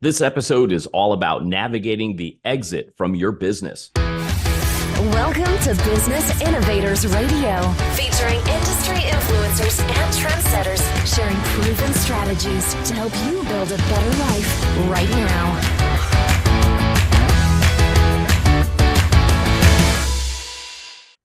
This episode is all about navigating the exit from your business. Welcome to Business Innovators Radio, featuring industry influencers and trendsetters sharing proven strategies to help you build a better life right now.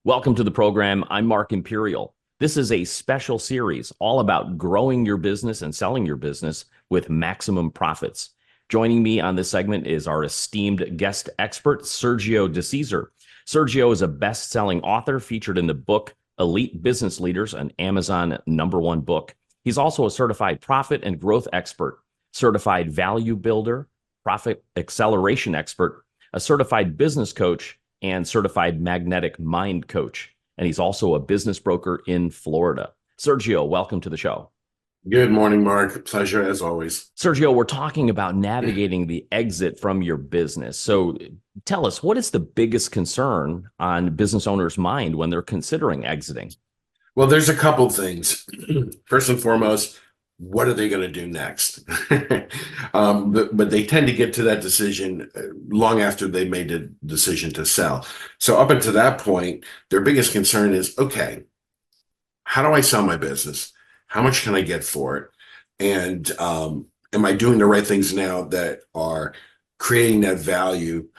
Welcome to the program. I'm Mark Imperial. This is a special series all about growing your business and selling your business with maximum profits. Joining me on this segment is our esteemed guest expert, Sergio DeCesare. Sergio is a best-selling author featured in the book Elite Business Leaders, an Amazon #1 book. He's also a certified profit and growth expert, certified value builder, profit acceleration expert, a certified business coach, and certified magnetic mind coach. And he's also a business broker in Florida. Sergio, welcome to the show. Good morning, Mark. Pleasure as always. Sergio, we're talking about navigating the exit from your business. So tell us, what is the biggest concern on business owners' mind when they're considering exiting? Well, there's a couple things. First and foremost, what are they going to do next? But they tend to get to that decision long after they made the decision to sell. So up until that point, their biggest concern is, okay, how do I sell my business? How much can I get for it? And am I doing the right things now that are creating that value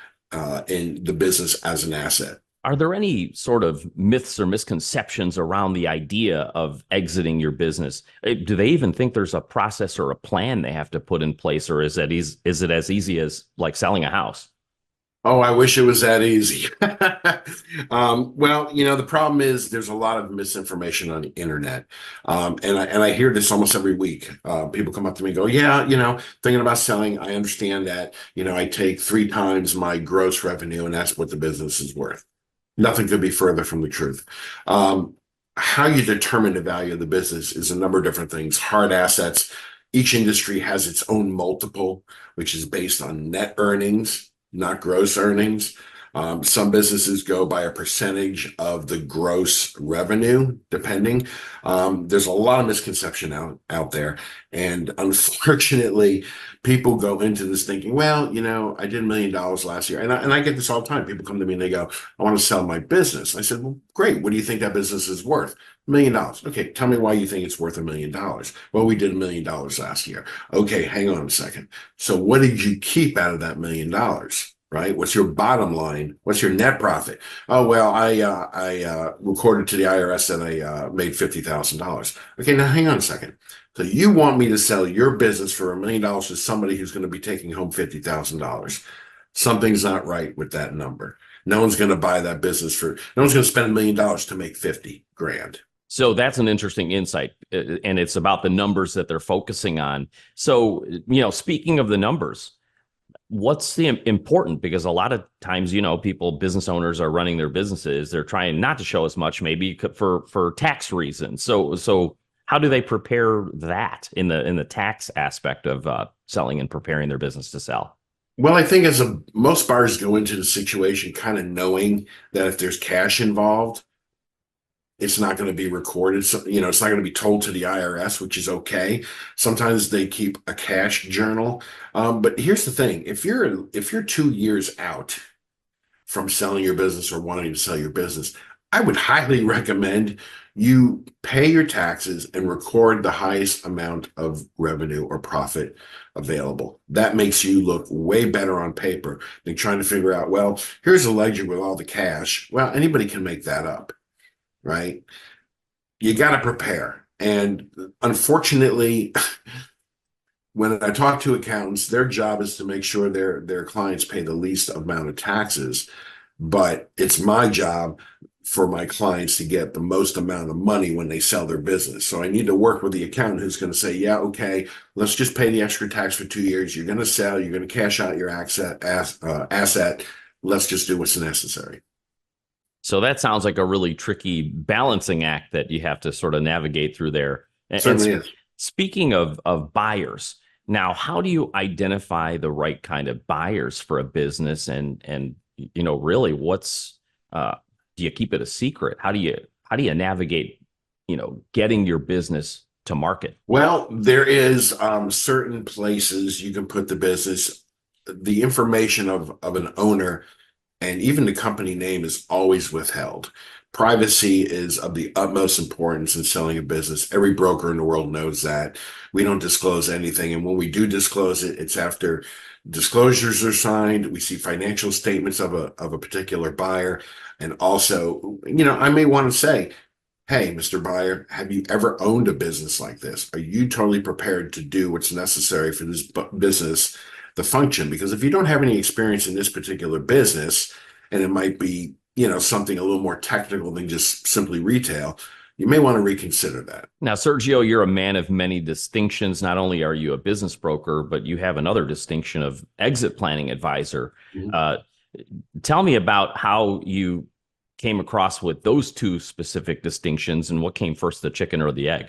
in the business as an asset? Are there any sort of myths or misconceptions around the idea of exiting your business? Do they even think there's a process or a plan they have to put in place, or is it as easy as like selling a house? Oh, I wish it was that easy. Well, the problem is there's a lot of misinformation on the internet. And I hear this almost every week. People come up to me and go, yeah, thinking about selling. I understand that, I take 3 times my gross revenue and that's what the business is worth. Nothing could be further from the truth. How you determine the value of the business is a number of different things. Hard assets. Each industry has its own multiple, which is based on net earnings, not gross earnings. Some businesses go by a percentage of the gross revenue, depending. There's a lot of misconception out there. And unfortunately, people go into this thinking, well, I did $1 million last year. And I get this all the time. People come to me and they go, I want to sell my business. I said, well, great. What do you think that business is worth? $1 million. Okay, tell me why you think it's worth $1 million. Well, we did $1 million last year. Okay, hang on a second. So what did you keep out of that $1 million? Right? What's your bottom line? What's your net profit? Oh, well, I recorded to the IRS that I made $50,000. Okay, now hang on a second. So you want me to sell your business for $1 million to somebody who's going to be taking home $50,000? Something's not right with that number. No one's going to buy that business no one's going to spend $1 million to make 50 grand. So that's an interesting insight, and it's about the numbers that they're focusing on. So, speaking of the numbers, what's the important? Because a lot of times, business owners are running their businesses. They're trying not to show as much, maybe for tax reasons. So how do they prepare that in the tax aspect of selling and preparing their business to sell? Well, I think most buyers go into the situation kind of knowing that if there's cash involved, it's not going to be recorded. So, it's not going to be told to the IRS, which is okay. Sometimes they keep a cash journal. But here's the thing. If you're 2 years out from selling your business or wanting to sell your business, I would highly recommend you pay your taxes and record the highest amount of revenue or profit available. That makes you look way better on paper than trying to figure out, well, here's a ledger with all the cash. Well, anybody can make that up. Right? You got to prepare. And unfortunately, when I talk to accountants, their job is to make sure their clients pay the least amount of taxes. But it's my job for my clients to get the most amount of money when they sell their business. So I need to work with the accountant who's going to say, yeah, okay, let's just pay the extra tax for 2 years. You're going to sell, you're going to cash out your asset. Let's just do what's necessary. So that sounds like a really tricky balancing act that you have to sort of navigate through there. Certainly is. Speaking of buyers, now, how do you identify the right kind of buyers for a business? And really, do you keep it a secret? How do you navigate, getting your business to market? Well, there is certain places you can put the business. The information of an owner and even the company name is always withheld. Privacy is of the utmost importance in selling a business. Every broker in the world knows that. We don't disclose anything. And when we do disclose it, it's after disclosures are signed. We see financial statements of a particular buyer. And also, I may want to say, hey, Mr. Buyer, have you ever owned a business like this? Are you totally prepared to do what's necessary for this business to function? Because if you don't have any experience in this particular business, and it might be, something a little more technical than just simply retail, you may want to reconsider that. Now, Sergio, you're a man of many distinctions. Not only are you a business broker, but you have another distinction of exit planning advisor. Mm-hmm. Tell me about how you came across with those two specific distinctions and what came first, the chicken or the egg?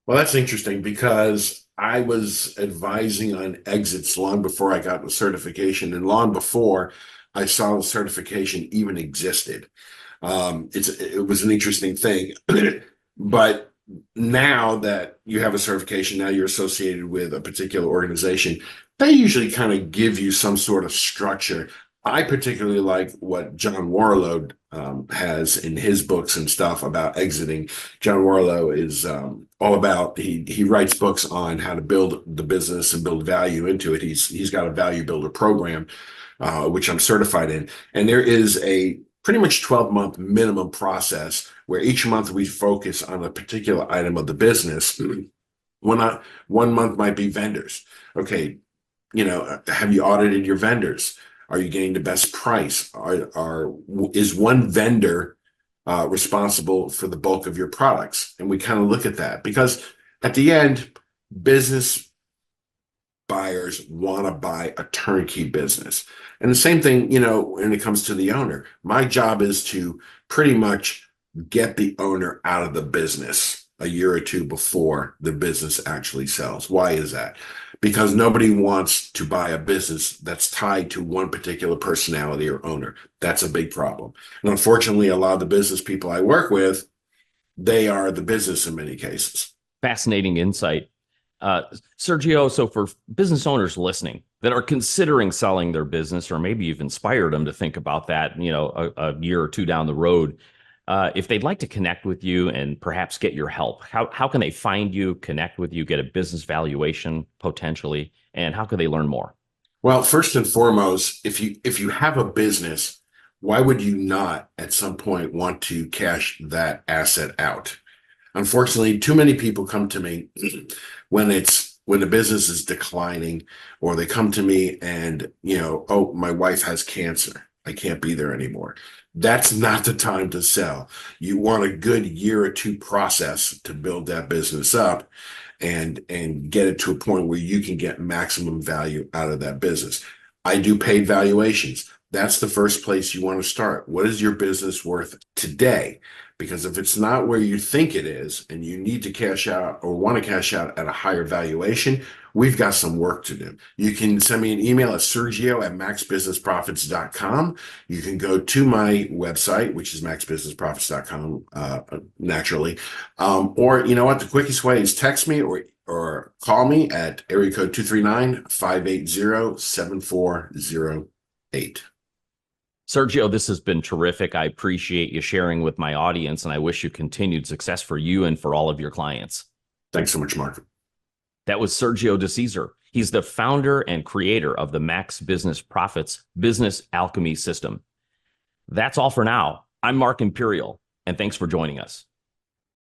Well, that's interesting because I was advising on exits long before I got the certification and long before I saw the certification even existed. It was an interesting thing, but now that you have a certification, now you're associated with a particular organization, they usually kind of give you some sort of structure. I particularly like what John Warlow has in his books and stuff about exiting. John Warlow is all about, he writes books on how to build the business and build value into it. He's got a value builder program, which I'm certified in. And there is a pretty much 12-month minimum process where each month we focus on a particular item of the business. One month might be vendors. Okay, have you audited your vendors? Are you getting the best price? Is one vendor responsible for the bulk of your products? And we kind of look at that because at the end, business buyers want to buy a turnkey business. And the same thing, when it comes to the owner, my job is to pretty much get the owner out of the business a year or two before the business actually sells. Why is that? Because nobody wants to buy a business that's tied to one particular personality or owner. That's a big problem. And unfortunately, a lot of the business people I work with, they are the business in many cases. Fascinating insight. Sergio, so for business owners listening that are considering selling their business, or maybe you've inspired them to think about that, a year or two down the road, if they'd like to connect with you and perhaps get your help, how can they find you, connect with you, get a business valuation potentially, and how can they learn more? Well, first and foremost, if you have a business, why would you not at some point want to cash that asset out? Unfortunately, too many people come to me when the business is declining, or they come to me and, oh, my wife has cancer. I can't be there anymore. That's not the time to sell. You want a good year or two process to build that business up and get it to a point where you can get maximum value out of that business. I do paid valuations. That's the first place you want to start. What is your business worth today? Because if it's not where you think it is and you need to cash out or want to cash out at a higher valuation, we've got some work to do. You can send me an email at sergio@maxbusinessprofits.com. You can go to my website, which is maxbusinessprofits.com, naturally. Or you know what? The quickest way is text me or call me at area code 239-580-7408. Sergio, this has been terrific. I appreciate you sharing with my audience, and I wish you continued success for you and for all of your clients. Thanks so much, Mark. That was Sergio DeCesare. He's the founder and creator of the Max Business Profits Business Alchemy System. That's all for now. I'm Mark Imperial, and thanks for joining us.